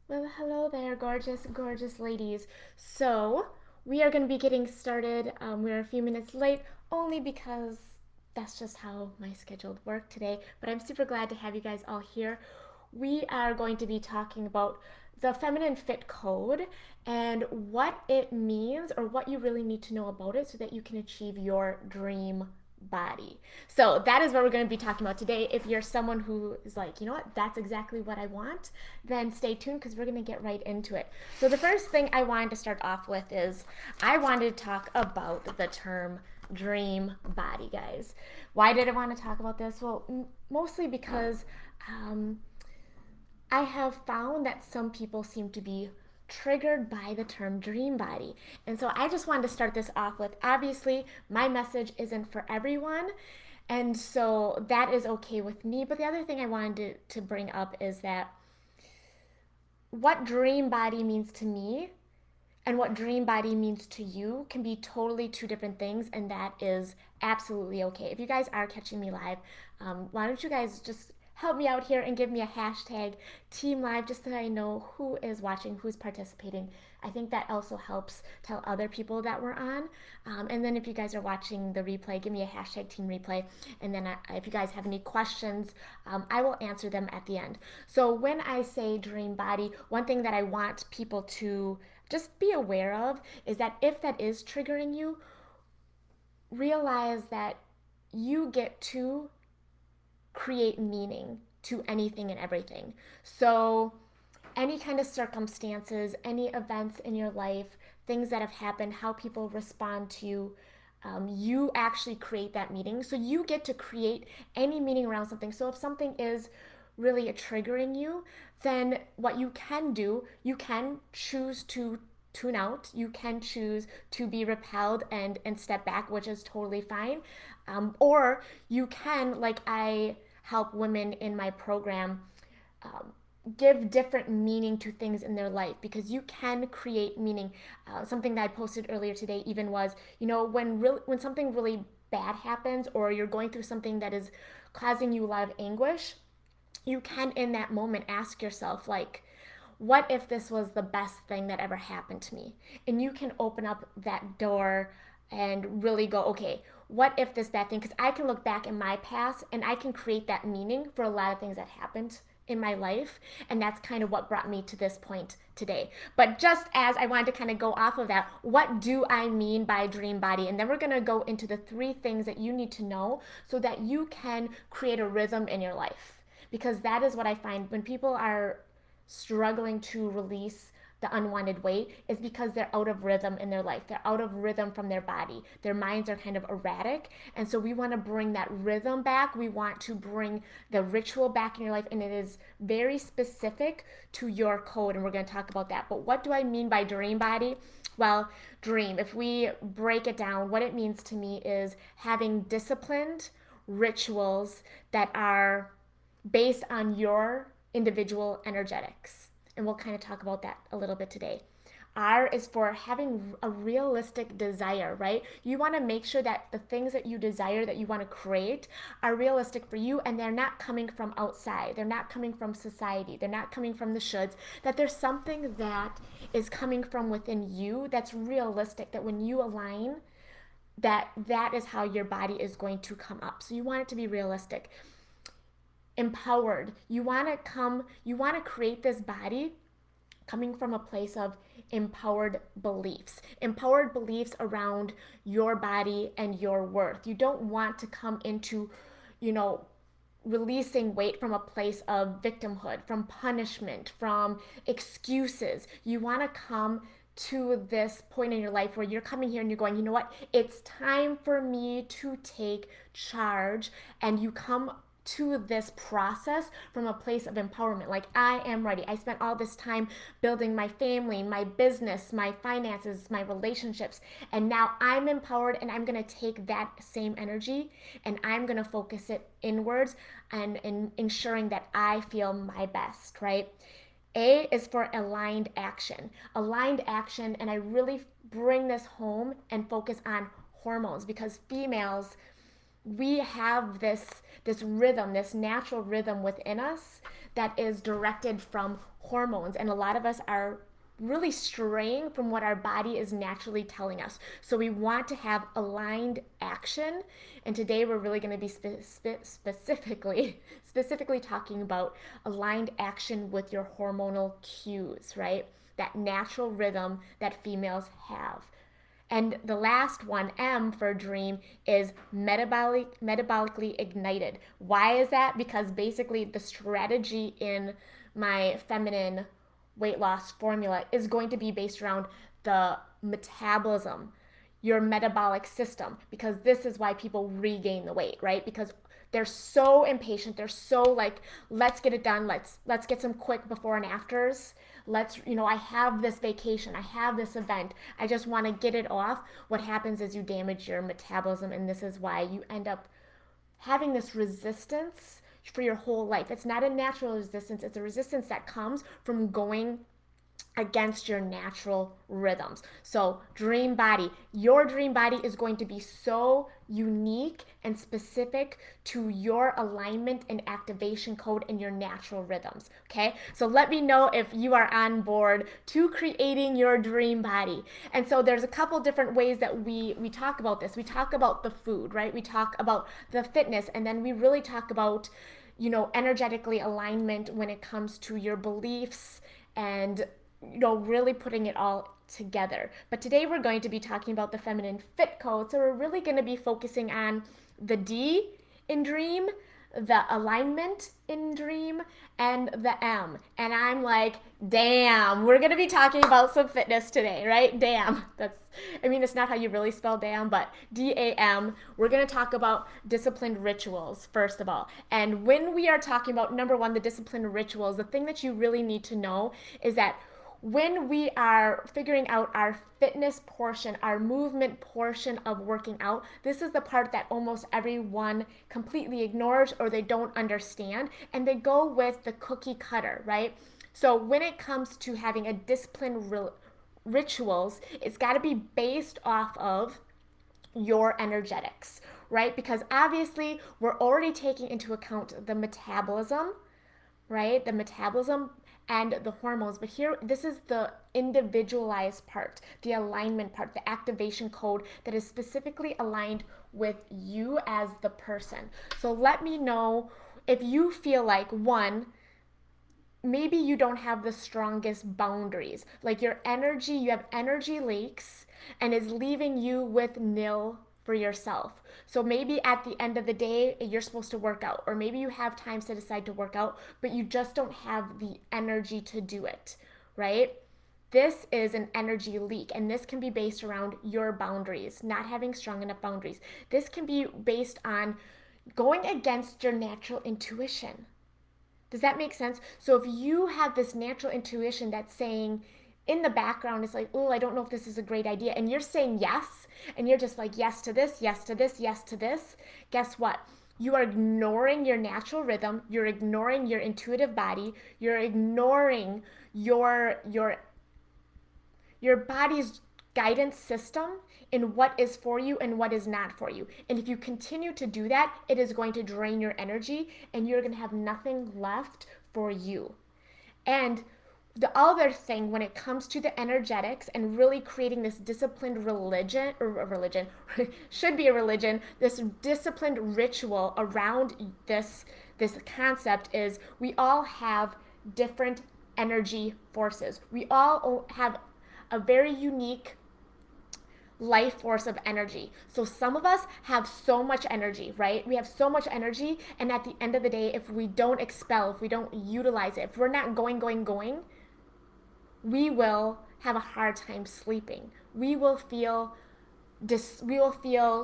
Well, hello there, gorgeous, gorgeous ladies. So, we are going to be getting started. We're a few minutes late only because that's just how my schedule worked today. But I'm super glad to have you guys all here. We are going to be talking about the Feminine Fit Code and what it means or what you really need to know about it so that you can achieve your dream body. So that is what we're going to be talking about today. If you're someone who is like, you know what, that's exactly what I want, then stay tuned because we're going to get right into it. So the first thing I wanted to start off with is I wanted to talk about the term dream body, guys. Why did I want to talk about this? Well, mostly because um, I have found that some people seem to be triggered by the term dream body. And so I just wanted to start this off with obviously, my message isn't for everyone. And so that is okay with me. But the other thing I wanted to bring up is that what dream body means to me and what dream body means to you can be totally two different things, and that is absolutely okay. If you guys are catching me live, why don't you guys just help me out here and give me a hashtag team live just so that I know who is watching, who's participating. I think that also helps tell other people that we're on. And then if you guys are watching the replay, give me a hashtag team replay. And then if you guys have any questions, I will answer them at the end. So when I say dream body, one thing that I want people to just be aware of is that if that is triggering you, realize that you get to create meaning to anything and everything. So, any kind of circumstances, any events in your life, things that have happened, how people respond to you, you actually create that meaning. So, you get to create any meaning around something. So, if something is really triggering you, then what you can do, you can choose to tune out. You can choose to be repelled and step back, which is totally fine. Or you can, like I help women in my program, um, give different meaning to things in their life because you can create meaning. Something that I posted earlier today even was, when something really bad happens or you're going through something that is causing you a lot of anguish, you can in that moment ask yourself like, what if this was the best thing that ever happened to me? And you can open up that door and really go, okay, what if this bad thing? Because I can look back in my past and I can create that meaning for a lot of things that happened in my life. And that's kind of what brought me to this point today. But just as I wanted to kind of go off of that, what do I mean by dream body? And then we're going to go into the three things that you need to know so that you can create a rhythm in your life. Because that is what I find when people are struggling to release the unwanted weight is because they're out of rhythm in their life. They're out of rhythm from their body. Their minds are kind of erratic. And so we want to bring that rhythm back. We want to bring the ritual back in your life. And it is very specific to your code. And we're going to talk about that. But what do I mean by dream body? Well, dream, if we break it down, what it means to me is having disciplined rituals that are based on your individual energetics. And we'll kind of talk about that a little bit today. R is for having a realistic desire, right? You want to make sure that the things that you desire, that you want to create, are realistic for you and they're not coming from outside. They're not coming from society. They're not coming from the shoulds. That there's something that is coming from within you that's realistic, that when you align, that is how your body is going to come up. So you want it to be realistic. Empowered. You want to create this body coming from a place of empowered beliefs around your body and your worth. You don't want to come into, you know, releasing weight from a place of victimhood, from punishment, from excuses. You want to come to this point in your life where you're coming here and you're going, you know what, it's time for me to take charge. And you come to this process from a place of empowerment. Like, I am ready. I spent all this time building my family, my business, my finances, my relationships, and now I'm empowered and I'm going to take that same energy and I'm going to focus it inwards and in ensuring that I feel my best, right? A is for aligned action. Aligned action, and I really bring this home and focus on hormones because females we have this rhythm, this natural rhythm within us that is directed from hormones, and a lot of us are really straying from what our body is naturally telling us. So we want to have aligned action, and today we're really going to be specifically talking about aligned action with your hormonal cues, right? That natural rhythm that females have. And the last one, M for dream, is metabolically ignited. Why is that? Because basically the strategy in my feminine weight loss formula is going to be based around the metabolism, your metabolic system, because this is why people regain the weight, right? Because they're so impatient, they're so like, let's get it done, let's get some quick before and afters. Let's, I have this vacation, I have this event, I just want to get it off. What happens is you damage your metabolism, and this is why you end up having this resistance for your whole life. It's not a natural resistance, it's a resistance that comes from going against your natural rhythms. So, dream body, your dream body is going to be so unique and specific to your alignment and activation code in your natural rhythms. Okay, so let me know if you are on board to creating your dream body. And so, there's a couple different ways that we talk about this. We talk about the food, right? We talk about the fitness, and then we really talk about energetically alignment when it comes to your beliefs and really putting it all together. But today we're going to be talking about the feminine fit code. So we're really going to be focusing on the D in dream, the alignment in dream, and the M. And I'm like, damn, we're going to be talking about some fitness today, right? Damn. It's not how you really spell damn, but D.A.M. We're going to talk about disciplined rituals, first of all. And when we are talking about, number one, the disciplined rituals, the thing that you really need to know is that when we are figuring out our fitness portion, our movement portion of working out, this is the part that almost everyone completely ignores or they don't understand, and they go with the cookie cutter, right? So when it comes to having a disciplined rituals, it's got to be based off of your energetics, right? Because obviously we're already taking into account the metabolism, right? The metabolism and the hormones. But here, this is the individualized part, the alignment part, the activation code that is specifically aligned with you as the person. So let me know if you feel like, one, maybe you don't have the strongest boundaries. Like you have energy leaks and is leaving you with nil for yourself. So maybe at the end of the day, you're supposed to work out, or maybe you have time set aside to work out, but you just don't have the energy to do it, right? This is an energy leak, and this can be based around your boundaries, not having strong enough boundaries. This can be based on going against your natural intuition. Does that make sense? So if you have this natural intuition that's saying in the background, it's like, oh, I don't know if this is a great idea, and you're saying yes, and you're just like, yes to this, yes to this, yes to this, guess what? You are ignoring your natural rhythm, you're ignoring your intuitive body, you're ignoring your body's guidance system in what is for you and what is not for you. And if you continue to do that, it is going to drain your energy and you're going to have nothing left for you. And the other thing when it comes to the energetics and really creating this disciplined religion should be a religion, this disciplined ritual around this concept is we all have different energy forces. We all have a very unique life force of energy. So some of us have so much energy, right? We have so much energy, and at the end of the day, if we don't expel, if we don't utilize it, if we're not going, we will have a hard time sleeping. We will feel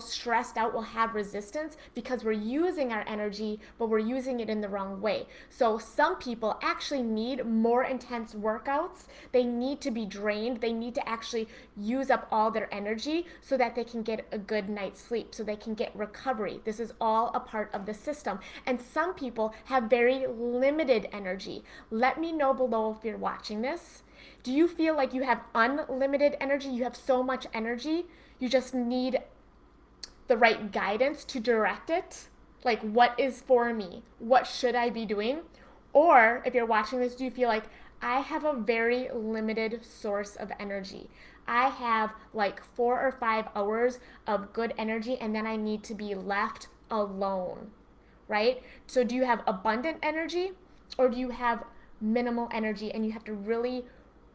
stressed out, we'll have resistance because we're using our energy, but we're using it in the wrong way. So some people actually need more intense workouts. They need to be drained. They need to actually use up all their energy so that they can get a good night's sleep, so they can get recovery. This is all a part of the system. And some people have very limited energy. Let me know below if you're watching this. Do you feel like you have unlimited energy? You have so much energy, you just need the right guidance to direct it. Like, what is for me? What should I be doing? Or if you're watching this, do you feel like I have a very limited source of energy? I have like 4 or 5 hours of good energy and then I need to be left alone, right? So do you have abundant energy or do you have minimal energy and you have to really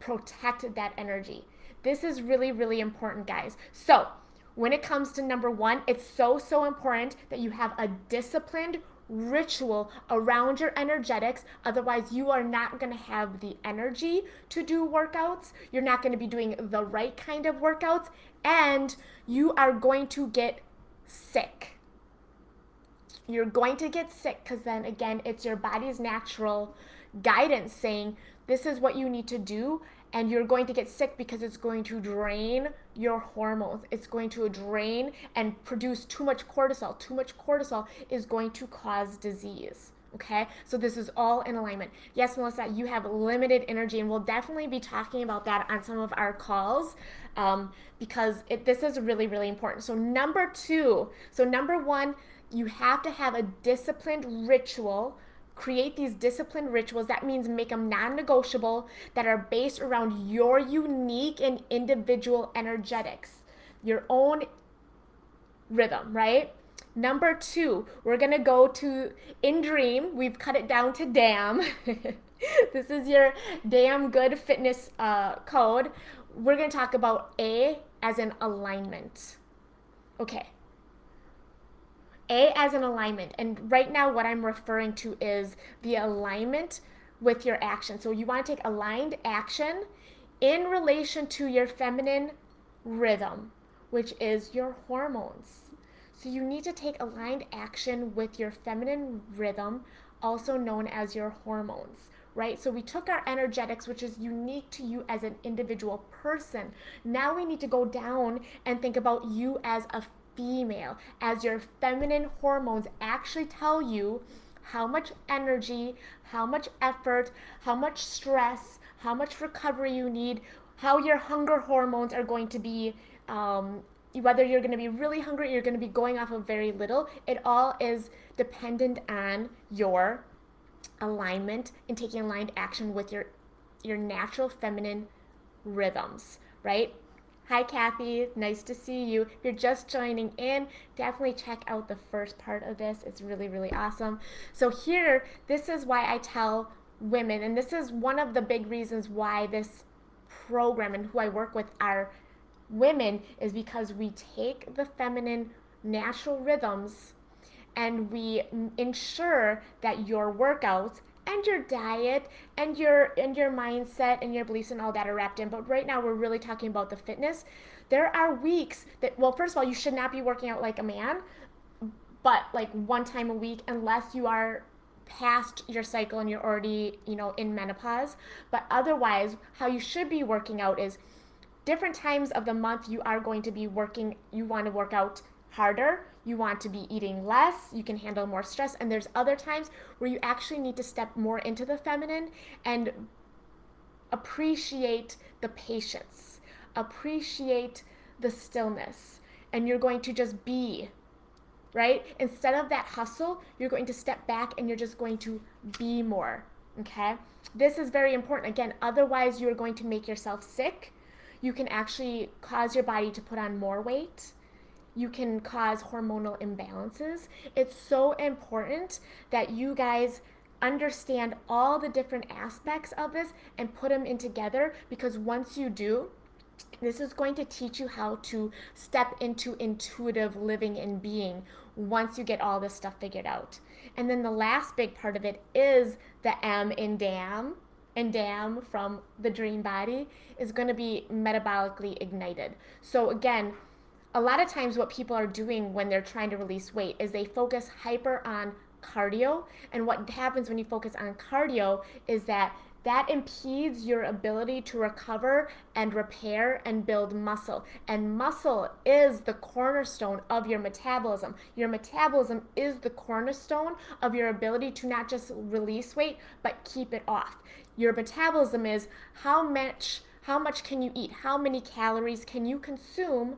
protect that energy? This is really, really important, guys. So when it comes to number one, it's so, so important that you have a disciplined ritual around your energetics. Otherwise, you are not going to have the energy to do workouts. You're not going to be doing the right kind of workouts, and you are going to get sick. You're going to get sick because then again, it's your body's natural guidance saying this is what you need to do, and you're going to get sick because it's going to drain your hormones. It's going to drain and produce too much cortisol. Too much cortisol is going to cause disease. Okay, so this is all in alignment. Yes, Melissa, you have limited energy, and we'll definitely be talking about that on some of our calls because this is really, really important. So number one, you have to have a disciplined ritual. Create these disciplined rituals. That means make them non-negotiable, that are based around your unique and individual energetics, your own rhythm, right? Number two, we're gonna go to in D.R.E.A.M. We've cut it down to D.R.E.A.M. This is your D.R.E.A.M. Good Fitness code. We're gonna talk about A as in alignment. Okay. A as an alignment. And right now what I'm referring to is the alignment with your action. So you want to take aligned action in relation to your feminine rhythm, which is your hormones. So you need to take aligned action with your feminine rhythm, also known as your hormones, right? So we took our energetics, which is unique to you as an individual person. Now we need to go down and think about you as a female, as your feminine hormones actually tell you how much energy, how much effort, how much stress, how much recovery you need, how your hunger hormones are going to be, whether you're going to be really hungry or you're going to be going off of very little. It all is dependent on your alignment and taking aligned action with your natural feminine rhythms, right? Hi, Kathy. Nice to see you. If you're just joining in, definitely check out the first part of this. It's really, really awesome. So here, this is why I tell women, and this is one of the big reasons why this program and who I work with are women, is because we take the feminine natural rhythms and we ensure that your workouts and your diet and your mindset and your beliefs and all that are wrapped in. But right now we're really talking about the fitness. There are weeks that, well, first of all, you should not be working out like a man, but like one time a week, unless you are past your cycle and you're already, in menopause. But otherwise, how you should be working out is different times of the month you are going to be working, you want to work out harder, you want to be eating less, you can handle more stress, and there's other times where you actually need to step more into the feminine and appreciate the patience, appreciate the stillness, and you're going to just be, right? Instead of that hustle, you're going to step back and you're just going to be more, okay? This is very important. Again, otherwise you're going to make yourself sick. You can actually cause your body to put on more weight. You can cause hormonal imbalances. It's so important that you guys understand all the different aspects of this and put them in together, because once you do, this is going to teach you how to step into intuitive living and being once you get all this stuff figured out. And then the last big part of it is the M in D.R.E.A.M. And D.R.E.A.M from the dream body is going to be metabolically ignited. So again, a lot of times what people are doing when they're trying to release weight is they focus hyper on cardio. And what happens when you focus on cardio is that impedes your ability to recover and repair and build muscle. And muscle is the cornerstone of your metabolism. Your metabolism is the cornerstone of your ability to not just release weight, but keep it off. Your metabolism is how much can you eat? How many calories can you consume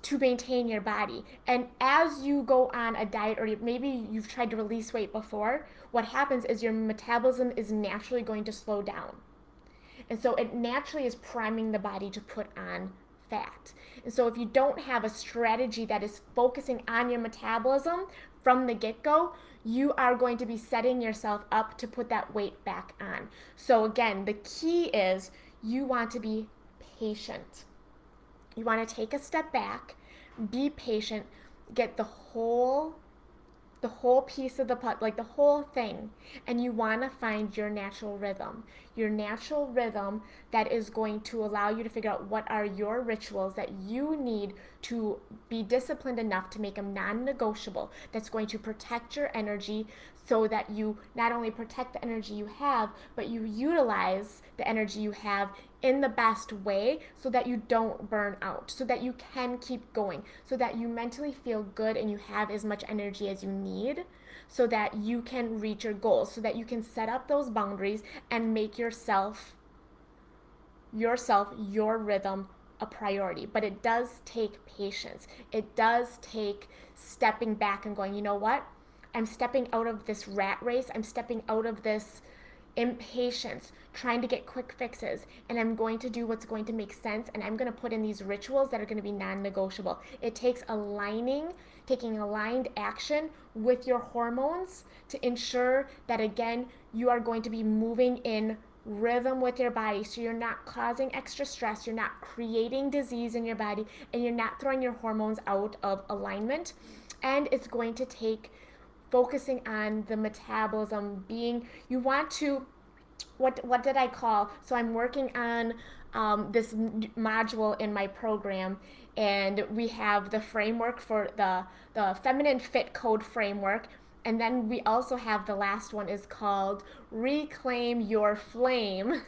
to maintain your body. And as you go on a diet, or maybe you've tried to release weight before, what happens is your metabolism is naturally going to slow down. And so it naturally is priming the body to put on fat. And so if you don't have a strategy that is focusing on your metabolism from the get-go, you are going to be setting yourself up to put that weight back on. So again, the key is you want to be patient. You want to take a step back, be patient, get the whole piece of the putt, like the whole thing, and you want to find your natural rhythm. Your natural rhythm that is going to allow you to figure out what are your rituals that you need to be disciplined enough to make them non-negotiable, that's going to protect your energy so that you not only protect the energy you have, but you utilize the energy you have in the best way so that you don't burn out, so that you can keep going, so that you mentally feel good and you have as much energy as you need so that you can reach your goals, so that you can set up those boundaries and make yourself, your rhythm a priority. But it does take patience. It does take stepping back and going, you know what? I'm stepping out of this rat race. I'm stepping out of this impatience, trying to get quick fixes, and I'm going to do what's going to make sense, and I'm going to put in these rituals that are going to be non-negotiable. It takes taking aligned action with your hormones to ensure that, again, you are going to be moving in rhythm with your body, so you're not causing extra stress, you're not creating disease in your body, and you're not throwing your hormones out of alignment. And it's going to take focusing on the metabolism, being, you want to, what did I call, so I'm working on this module in my program, and we have the framework for the feminine fit code framework, and then we also have the last one is called Reclaim Your Flame,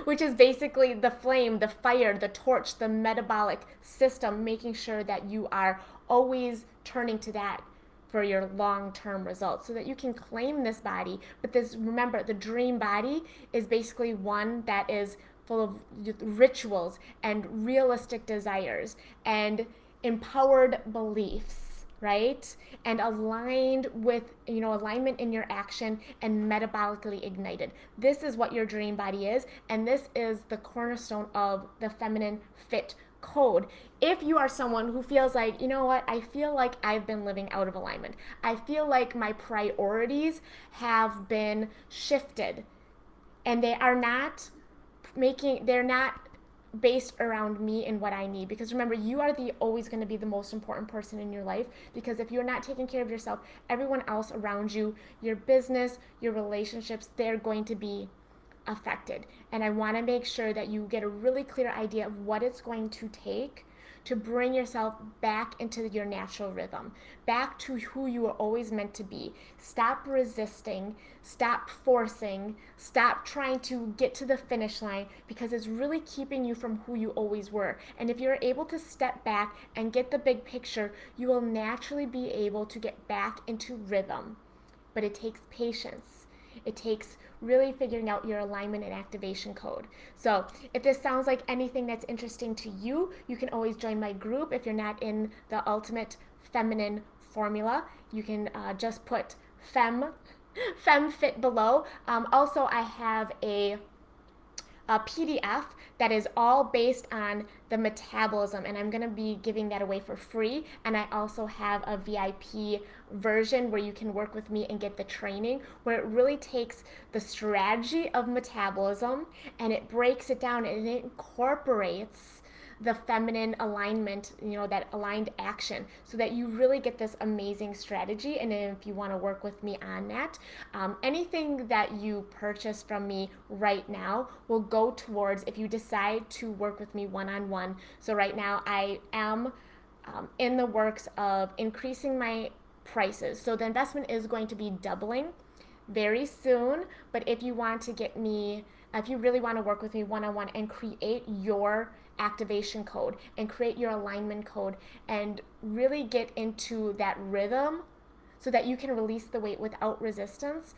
which is basically the flame, the fire, the torch, the metabolic system, making sure that you are always turning to that for your long-term results so that you can claim this body. But this, remember, the dream body is basically one that is full of rituals and realistic desires and empowered beliefs, right? And aligned with, alignment in your action and metabolically ignited. This is what your dream body is, and this is the cornerstone of the feminine fit code. If you are someone who feels like, you know what, I feel like I've been living out of alignment, I feel like my priorities have been shifted and they're not based around me and what I need. Because remember, you are always going to be the most important person in your life, because if you're not taking care of yourself, everyone else around you, your business, your relationships, they're going to be affected. And I want to make sure that you get a really clear idea of what it's going to take to bring yourself back into your natural rhythm, back to who you were always meant to be. Stop resisting, stop forcing, stop trying to get to the finish line, because it's really keeping you from who you always were. And if you're able to step back and get the big picture, you will naturally be able to get back into rhythm. But it takes patience. It takes really figuring out your alignment and activation code. So if this sounds like anything that's interesting to you, you can always join my group. If you're not in the Ultimate Feminine Formula, you can just put FemFit below. Also, I have a PDF that is all based on the metabolism, and I'm going to be giving that away for free. And I also have a VIP version where you can work with me and get the training, where it really takes the strategy of metabolism and it breaks it down and it incorporates the feminine alignment, that aligned action, so that you really get this amazing strategy. And if you want to work with me on that, anything that you purchase from me right now will go towards, if you decide to work with me one-on-one. So right now I am in the works of increasing my prices. So the investment is going to be doubling very soon. But if you want to get me, if you really want to work with me one-on-one and create your activation code and create your alignment code and really get into that rhythm so that you can release the weight without resistance,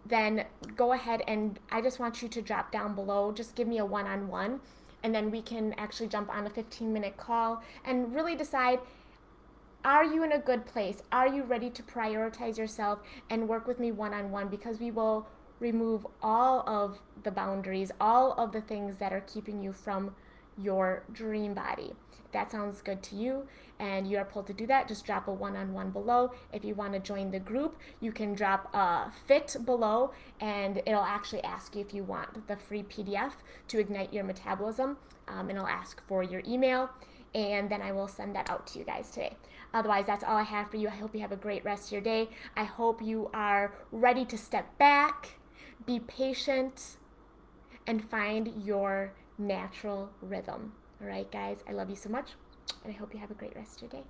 then go ahead, and I just want you to drop down below. Just give me a one-on-one. and then we can actually jump on a 15-minute call and really decide, are you in a good place? Are you ready to prioritize yourself and work with me one on one? Because we will remove all of the boundaries, all of the things that are keeping you from your dream body. If that sounds good to you and you are pulled to do that, just drop a one on one below. If you want to join the group, you can drop a fit below and it'll actually ask you if you want the free PDF to ignite your metabolism. And it'll ask for your email, and then I will send that out to you guys today. Otherwise, that's all I have for you. I hope you have a great rest of your day. I hope you are ready to step back, be patient, and find your natural rhythm. All right, guys, I love you so much, and I hope you have a great rest of your day.